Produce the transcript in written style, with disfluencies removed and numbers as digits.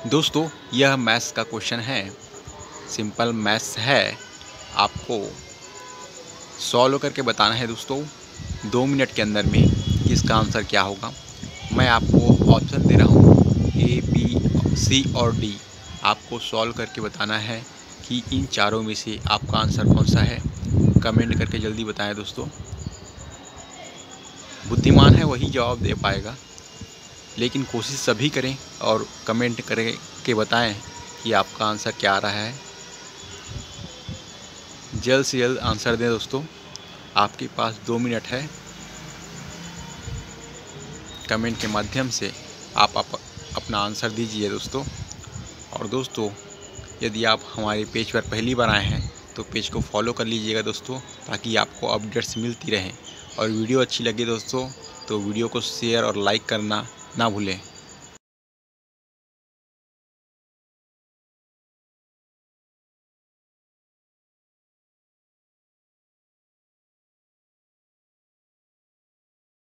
दोस्तों यह मैथ्स का क्वेश्चन है, सिंपल मैथ्स है। आपको सॉल्व करके बताना है दोस्तों 2 मिनट के अंदर में कि इसका आंसर क्या होगा। मैं आपको ऑप्शन दे रहा हूँ A, B, C और D। आपको सॉल्व करके बताना है कि इन चारों में से आपका आंसर कौन सा है। कमेंट करके जल्दी बताएं दोस्तों। बुद्धिमान है वही जवाब दे पाएगा, लेकिन कोशिश सभी करें और कमेंट करके बताएं कि आपका आंसर क्या आ रहा है। जल्द से जल्द आंसर दें दोस्तों, आपके पास 2 मिनट है। कमेंट के माध्यम से आप अपना आंसर दीजिए दोस्तों। और दोस्तों यदि आप हमारे पेज पर पहली बार आए हैं तो पेज को फॉलो कर लीजिएगा दोस्तों, ताकि आपको अपडेट्स मिलती रहें। और वीडियो अच्छी लगे दोस्तों तो वीडियो को शेयर और लाइक करना ना भूलें।